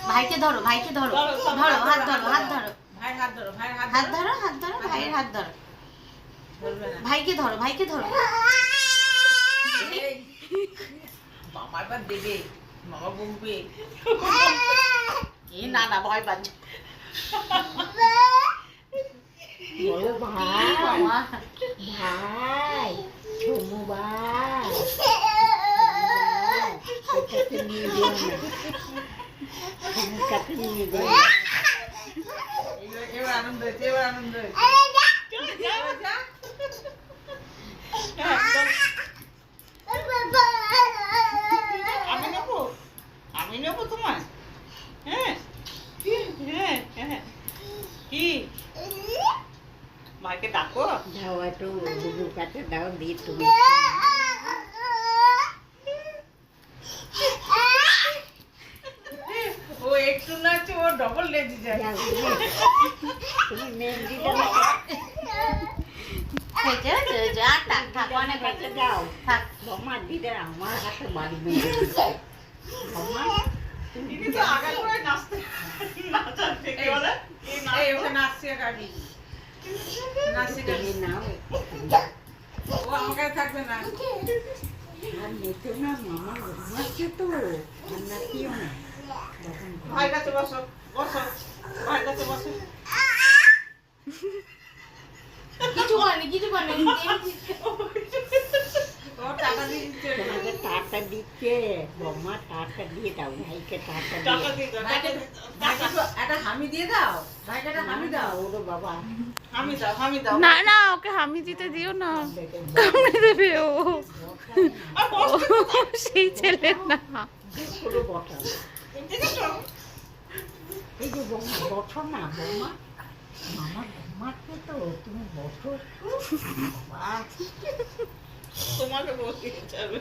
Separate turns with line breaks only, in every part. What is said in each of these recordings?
ভাইকে ধরো, ভাইকে ধরো, ধরো হাত ধরো, হাত ধরো,
ভাই হাত ধরো, ভাই হাত
হাত ধরো, হাত ধরো, ভাইয়ের হাত ধরো,
ধরবে না।
ভাইকে ধরো, ভাইকে ধরো।
এই, মামা এবার দেবে, মামা বকবে।
না না, ভয় পাচ্ছে।
বলো ভাই,
মামা
ভাই, সোমু ভাই, কাছে নিয়ে যেও না, সোমুর কাছে নিয়ে যেও না।
এবার আনন্দ হয়েছে, এবার আনন্দ হয়েছে। যা। আমি নেবো, আমি নেবো তোমার। হ্যাঁ হ্যাঁ হ্যাঁ, কি মাকে ডাকো।
দাও একটু বুবুর কাছে দাও, দিয়ে তুমি
ও একটু নাচছে, ও ডবল লেজি যায়।
যাও, তুমি মেহেন্দিটা লাগাও।
হয়েছে, হয়েছে, হয়েছে। আর থাক, থাক, অনেক হয়েছে।
যাও
থাক।
বৌমা দিদা আমার হাতে বাড়ি মেরে দিচ্ছে। বৌমা
দিদি তো আগা করে নাচতে, নাচার থেকে বলে এই ওকে নাচছে কাকি, নাচছে
তুমি
কাকি।
নাও,
ও আমার কাছে থাকবে না।
আর নেচো না, মামা ঘুমাচ্ছে তো, আর নাচিও না।
ভাই কাছে বসো, বসো, ভাই কাছে বসো।
কিছু করেনি, কিছু করেনি।
ও টাকা দিয়ে দিচ্ছে।
তোমাকে টাকা দিচ্ছে, বৌমা টাকা দিয়ে দাও, ভাইকে টাকা
টাকা
দিয়ে
দিয়ে দাও, ভাইকে ভাইকে তো একটা হামি দিয়ে দাও, ভাইকে একটা হামি দাও।
ওরে বাবা,
হামি দাও, হামি দাও।
না না, ওকে হামি দিতে দিও না, কামড়ে দেবে ও।
আর
ও সেই ছেলে না।
পুরো বটা।
ঠিক আছে।
এই যে বৌমা বসো না, বৌমা, মামা ঘুমাচ্ছে তো, তুমি বসো।
তোমাকে বসিয়ে যাবে।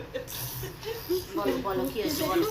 বলো, বলো, কি হয়েছে, বলো।